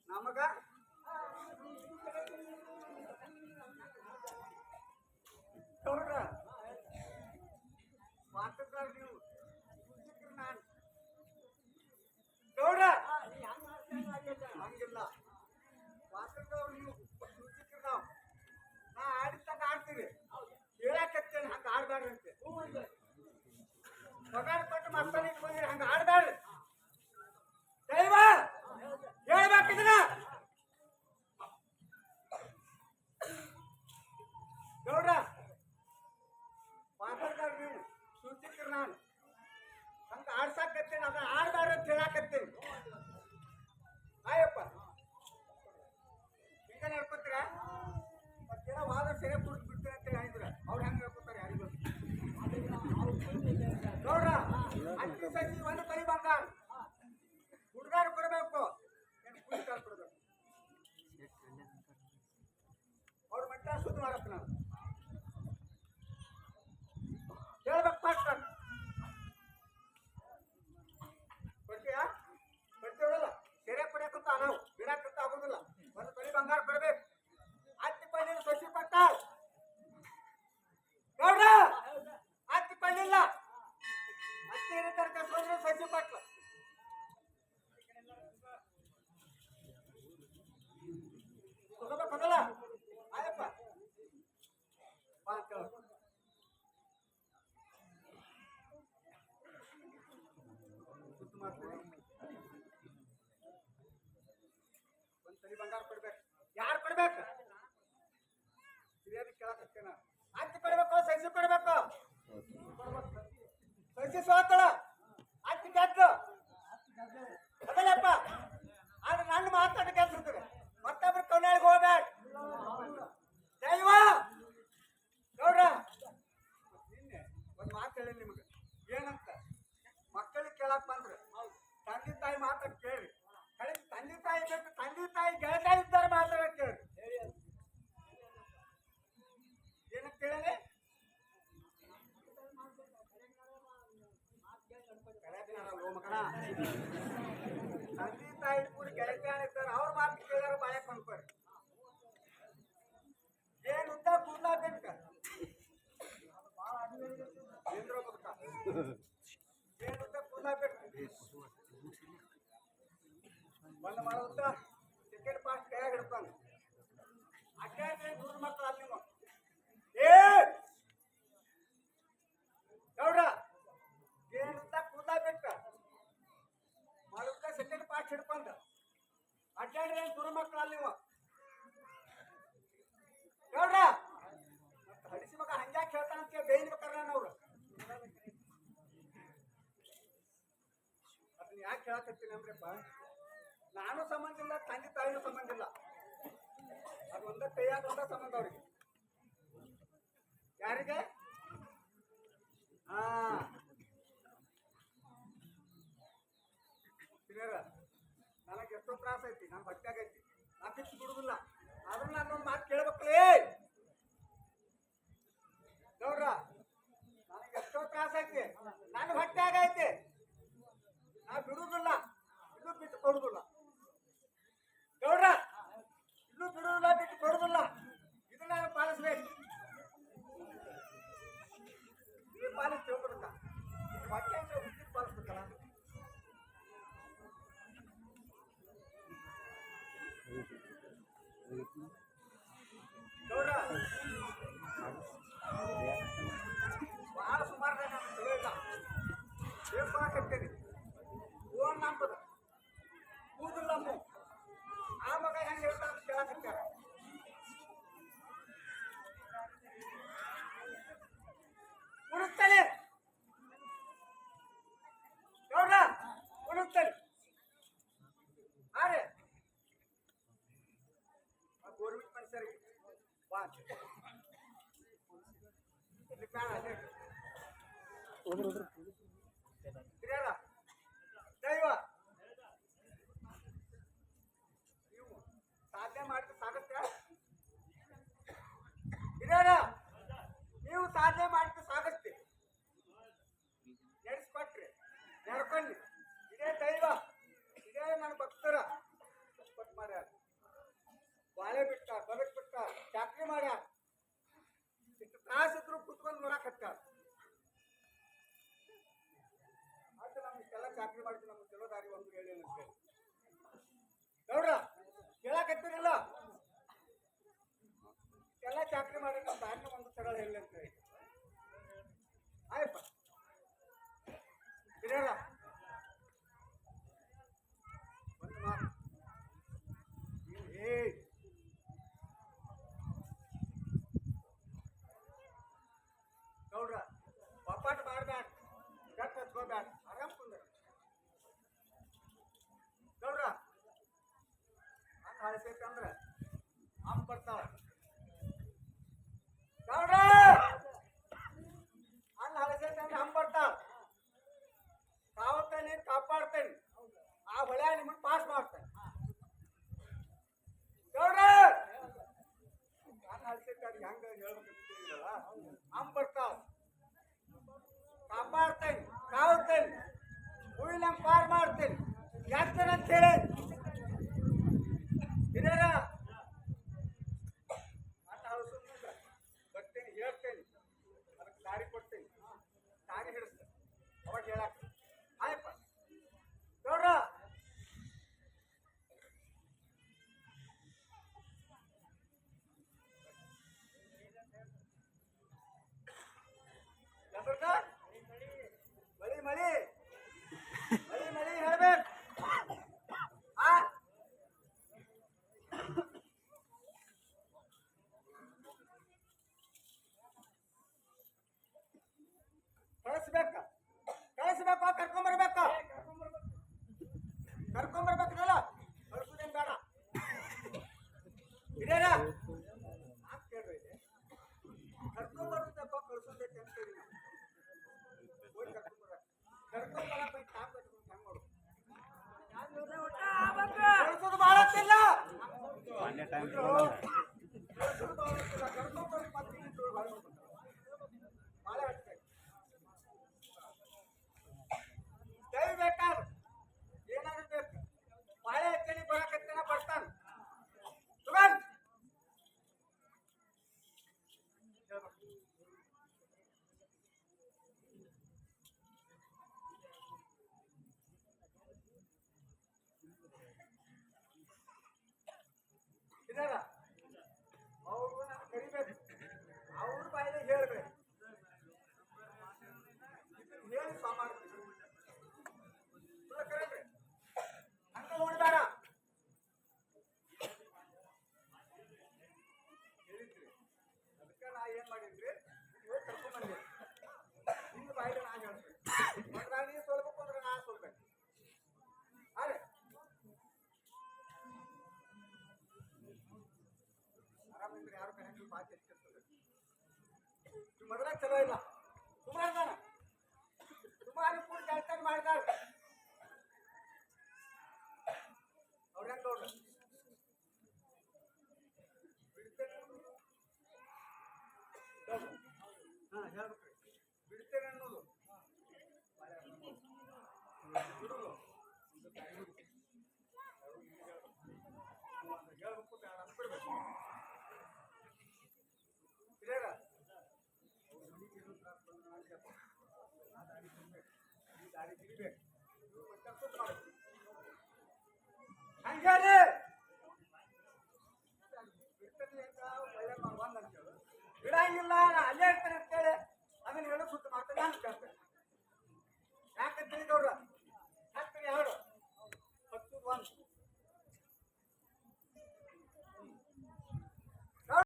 ನಮಗ ನೋಡ್ರ ಮಾತುಕಾರ ನೀವು ನಾನು ನೋಡ್ರ ಹಂಗಿಲ್ಲ ಮಾತುಕವ್ರು ನೀವು ಸೂಚಿಕ್ರಿ ನಾವು ನಾ ಆಡಿದ್ದಾಗ ಆಡ್ತೀವಿ ಹೇಳಾಕತ್ತೇನೆ ಹಂಗ ಆಡ್ಬೇಡ್ರಿ ಅಂತೆ ಪಗಾರ ಕೊಟ್ಟು ಮಕ್ಕಳಿಗೆ ಬಂದಿರಿ ಹಂಗ ಆಡ್ಬೇಡ್ರಿ ದೈವ ಹೇಳ್ಬೇಕಿದ್ರ ನೋಡ್ರ ಮಾತಾಡ್ತಾರ ನೀವು ಸೂಚಿಕ್ರಿ ನಾನು ಹಂಗ ಆಡ್ಸಾಕತ್ತೇನೆ ಅದ ಆಡ್ಬೇಡ್ರಿ ಅಂತ ಹೇಳಾಕತ್ತೇನೆ ಆಯಪ್ಪ ಹಿಂಗ ನಡ್ಕೊತೀರ ಮತ್ತೇನೋ ವಾದ ಸೆರೆ ಕುಡಿದು ಬಿಡ್ತೀರ ಅಂತ ಹೇಳಿದ್ರ ಅವ್ರು ಹೆಂಗ ಹೇಳ್ಕೊತಾರೆ ಯಾರಿಗೂ ನೋಡ್ರ ಅಕ್ಕಿ ಸಸಿ ಒಂದು ಕೈ ಬಂಗಾರ ಹುಡುಗಾರು ಕೊಡಬೇಕು ಏನು ಕೂಲಿಗಾರ ಕೊಡಬೇಕು ಅವ್ರ ಮಟ್ಟ ಶುದ್ಧ ಮಾಡಪ್ಪ ನಾನು ಹೇಳ್ಬೇಕು ಫಸ್ಟ್ ಕೊಡ್ತೀಯಾ ಕೊಡ್ತೀವಲ್ಲ ಸೆರೆ ಕೊಡಕ್ಕಂತ ನಾವು ಬಿಡಕ್ಕಂತ ಆಗೋದಿಲ್ಲ ಒಂದು ಕೈ ಬಂಗಾರ ಕೊಡ್ಬೇಕು ಹತ್ತಿ ಪೈಲಿನ ಸಸಿ ಕೊಟ್ಟ ನೋಡ್ರ ಹತ್ತಿ ಪೈಲಿಲ್ಲ ಹತ್ತಿ ಇರತಕ್ಕ ಸೋದ್ರೆ ಸಸಿ ಕೊಟ್ಲ ಕೊಡಬೇಕಲ್ಲ ಆಯಪ್ಪ ಬಾ ಅಂತ ಸುತ್ತ ಮಾಡ್ತೀನಿ ಒಂದ್ ತಲೆ ಬಂಗಾರ ಕೊಡ್ಬೇಕು ಯಾರು ಕೊಡ್ಬೇಕು ಹಿರಿಯರಿಗೆ ಕೇಳಕತ್ತೇನ ಹತ್ತಿ ಕೊಡ್ಬೇಕು ಸಸಿ ಕೊಡ್ಬೇಕು ಸಸಿ ಸೋತಳ ಹತ್ತಿ ಗೆದ್ದು ಅದಲ್ಲಪ್ಪ ಆದ್ರೆ ನನ್ನ ಮಾತಾಡ ಗೆದ್ದಿರ್ತದೆ ಮತ್ತೊಬ್ರು ಕೊನೆಗೆ ಹೋಗ್ಬೇಡ ದೈವ ನೋಡ್ರ ನಿನ್ನೆ ಒಂದ್ ಮಾತು ಹೇಳಿ ನಿಮ್ಗೆ ಏನಂತ ಮಕ್ಕಳಿಗೆ ಕೇಳಕ್ ಬಂದ್ರೆ ತಂದೆ ತಾಯಿ ಮಾತಾಡ ಕೇಳಿ ಕಡೆ ತಂದೆ ತಾಯಿ ಬೇಕು ತಂದೆ ತಾಯಿ ಗೆಳತ ಇದ್ದಾರೆ ಮಾತಾಡ ಕೇಳಿ ಏನಂತ ಕೇಳಿ ಮಗನ ತಂದೆ ತಾಯಿ ಕೂಡ ಗೆಳತಿ ಇರ್ತಾರೆ ಅವ್ರ ಮಾತು ಕೇಳಾರ ಬಾಳೆ ಕೊಂಡ್ಕೊರಿ ಏನ್ ಉದ್ದ ಕೂದಲ ಬೇಕ ಏನ್ರ ಬದುಕ ಏನ್ ಉದ್ದ ಕೂದಲ ಬೇಕು ಒಂದು ಮಾಡುತ್ತ ಟಿಕೆಟ್ ಪಾಸ್ ಕೈಯಾಗ ಹಿಡ್ತಾನೆ ಅಡ್ಡಾಡ್ರೆ ದೂರ ಮಕ್ಕಳು ಅಲ್ಲಿ ನೀವು ಏ ನೋಡ್ರ ಏನ್ ಉದ್ದ ಕೂದಲ ಬೇಕ ಮಾಡುತ್ತ ಸೆಕೆಂಡ್ ಪಾಸ್ ಹಿಡ್ಕೊಂಡ ಅಡ್ಡಾಡ್ರೆ ದೂರ ಮಕ್ಕಳು ಅಲ್ಲಿ ನೀವು ನೋಡ್ರ ಮತ್ತೆ ಹಡಿಸಿ ಮಗ ಹಂಗ್ಯಾಕೆ ಹೇಳ್ತಾನಂತ ಬೇಯ್ಬೇಕಾರ ಅವ್ರು ಅದನ್ನ ಯಾಕೆ ಹೇಳಕತ್ತೀನಿ ಅಂದ್ರಪ್ಪ ನಾನು ಸಂಬಂಧ ಇಲ್ಲ ತಂದೆ ತಾಯಿನೂ ಸಂಬಂಧ ಇಲ್ಲ ಅದು ಒಂದ ಕೈಯಾಗ ಒಂದ ಸಂಬಂಧ ಅವ್ರಿಗೆ ಯಾರಿಗೆ ಹಾ ನನಗೆ ಎಷ್ಟೋ ತ್ರಾಸ ಐತಿ ನಾನು ಹೊಟ್ಟೆಗ ಐತಿ ನಾ ಬಿಟ್ಟು ಬಿಡುದಿಲ್ಲ ಆದ್ರೂ ನಾನೊಂದು ಮಾತು ಕೇಳ್ಬೇಕಲೇ ನೋಡ್ರ ನನಗೆ ಎಷ್ಟೋ ತ್ರಾಸ ಐತಿ ನನ್ನ ಹೊಟ್ಟೆಗ ಐತಿ ನಾ ಬಿಡುದಿಲ್ಲ ಇಲ್ಲೂ ಬಿಟ್ಟು ಕೊಡುದಿಲ್ಲ ನೋಡ್ರ ಇಲ್ಲೂ ಬಿಡುದಿಲ್ಲ ಬಿಟ್ಟು ಕೊಡುದಿಲ್ಲ ಇದನ್ನ ನಾನು ಪಾಲಿಸ್ಬೇಕು ಈ ಪಾಲಿಸ್ ತಿಳ್ಕೊಡುತ್ತ ಹೊಟ್ಟೆ ಹುಟ್ಟಿ ಪಾಲಿಸ್ಬೇಕಲ್ಲ ನೋಡ್ರ ಬಹಳ ಸುಮಾರು ನಾನು ಚಲೋ ಇಲ್ಲ ಬೇಕಾಕತ್ತೇನೆ ಓನ್ ನಂಬದ ಕೂದಲು ನಮ್ಮ ಆ ಮಗ ಹೆಂಗೆ ಹೇಳ್ತಾರ ಅಂತ ಕೇಳಕತ್ತಾರ ಉಣುಕ್ತಾನೆ ನೋಡ್ರ ಉಣುಕ್ತಾನೆ ಅರೆ ಗೋರ್ಮೆಂಟ್ ಮನುಷ್ಯರಿಗೆ ಬಾ ಇಲ್ಲಿ ಕಾಣ ಹಿರಿಯರ ದೈವ ನೀವು ಸಾಧನೆ ಮಾಡಿದ್ರೆ ಸಾಗತ್ತೆ ಹಿರಿಯರ ನೀವು ಸಾಧನೆ ಮಾಡಿದ್ರೆ ಸಾಗತ್ತೆ ನಡೆಸ್ಕೊಟ್ರಿ ನಡ್ಕೊಂಡ್ರಿ ಇದೇ ದೈವ ಇದೇ ನನ್ನ ಭಕ್ತರ ಕೊಟ್ಟು ಮಾಡ್ಯಾರ ಹೇಳಕತ್ತೀರಿಲ್ಲ ಎಲ್ಲ ಚಾಕ್ರಿ ಮಾಡಿ ನಮ್ಮ ದಾರಿನ ಒಂದು ಸರಳ ಇಲ್ಲ ಅಂತ ಹೇಳಿ ಆಯ್ತು ಹಿರಿಯರ ಒಂದು ಮಾತು ಏ ಗೌಡ್ರ ಒಪ್ಪಾಟ ಮಾಡ್ಬೇಡ ಗಟ್ಟ ಹಚ್ಕೋಬೇಡ ಆರಾಮ್ ಕುಂದ್ರ ಗೌಡ್ರ ಹಂಗ ಹಾಳ್ಬೇಕಂದ್ರ ಹಂಗ ಬರ್ತಾವ ಗೌಡ್ರ ಹಂಗ ಹಾಳ್ಬೇಕಂದ್ರ ಹಂಗ ಬರ್ತಾವ ಕಾವತ್ತೇನೆ ಕಾಪಾಡ್ತೇನೆ ಆ ಹೊಳೆ ನಿಮ್ಮನ್ನ ಪಾಸ್ ಮಾಡ್ತೇನೆ ಗೌಡ್ರ ಹಂಗ ಹಾಳ್ಬೇಕಂದ್ರೆ ಹೆಂಗ ಹೇಳ್ಬೇಕಂತಿಲ್ಲ ಹಂಗ ಬರ್ತಾವ ಕಾಪಾಡ್ತೇನೆ ಕಾವತ್ತೇನೆ ಹೂವಿನ ಪಾರ್ ಮಾಡ್ತೇನೆ ಯಾಕ್ತೇನೆ ಅಂತ ಹೇಳಿ ಹಿರಿಯರ ಬರ್ತೇನೆ ಹೇಳ್ತೇನೆ ಅದಕ್ಕೆ ದಾರಿ ಕೊಡ್ತೇನೆ ದಾರಿ ಹಿಡಿಸ್ತೇನೆ ಅವಾಗ ಹೇಳಕ್ ಆಯಪ್ಪ ನೋಡ್ರ ಮಳಿ ಮಳಿ ಮಳಿ ಮಳಿ ಹೇಳ್ಬೇಕು ಆ ಕಳಿಸ್ಬೇಕ ಕಳಿಸ್ಬೇಕು ಕರ್ಕೊಂಬರ್ಬೇಕ ಕರ್ಕೊಂಬರ್ಬೇಕಲ್ಲ ಕಳಿಸೋದೇನ್ ಬೇಡ ಹಿರಿಯರ ಮಾತು ಕೇಳ್ರಿ ಕರ್ಕೊಂಬರ್ಬೇಕಪ್ಪ ಕಳಿಸೋದೈತೆ ಅಂತ ಹೇಳಿ ಹೋಗಿ ಕರ್ಕೊಂಬರ್ಬೇಕು ಕಾಮ್ ಕಟ್ಕೊಂಡು ಹೆಂಗ್ ನೋಡು ಕಳಿಸೋದು ಮಾಡತ್ತಿಲ್ಲ ಕಳಿಸೋದು ಮಾಡತ್ತಿಲ್ಲ ಕರ್ಕೊಂಬರ್ಬೇಕು ಮತ್ತೆ ಮಾಲೆ ಹಚ್ಬೇಕು ದಯ ಬೇಕಾದ್ರೆ ಏನಾದ್ರು ಬೇಕು ಬಾಳೆ ಹಚ್ಚಲಿ ಬರಕತ್ತೇನ ಬರ್ತಾನೆ ಸುಗಂಧ್ ಇದರ ಅವ್ರು ನಾನು ಕರಿಬೇಕು ಅವ್ರ ಬಾಯಿಲೆ ಹೇಳ್ಬೇಕು ಹೇಳಿ ಸಾಮಾನು ಕರೀರಿ ಹಂಗ ನೋಡ್ಬೇಡ ಹೇಳಿದ್ರಿ ಅದಕ್ಕೆ ನಾ ಏನ್ ಮಾಡಿದ್ರಿ ನೀವು ಕರ್ಕೊಂಡ್ಬಂದ್ರಿ ನಿನ್ನ ಬಾಯಿಲೆ ನಾ ಹೇಳ್ಬೇಕು ಮತ್ತೆ ನೀ ಸೋಲ್ಬೇಕು ಅಂದ್ರೆ ನಾ ಸೋಲ್ಬೇಕು ಅರೆ ಆರಾಮಿದ್ರೆ ಯಾರು ಕರೆಕ್ಟ್ ಮಾತು ಎತ್ತಿರ್ತದೆ ಮೊದಲ ಚಲೋ ಇಲ್ಲ ಸುಮಾರು ಸುಮಾರು ಕೂಡ ಕೆಲಸ ಮಾಡಿದಾರ ಅವ್ರೇನ್ ನೋಡ್ರಿ ಹಾ ಹೇಳ್ಬೇಕ್ರಿ ಬಿಡ್ತೇನೆ ಅನ್ನೋದು ಬಿಡುದು ಹೇಳ್ಬೇಕು ಬಿಡ್ಬೇಕು ಹಿರಿಯರ ದಾರಿ ತಿರಿಬೇಕು ಹಂಗಾರೆ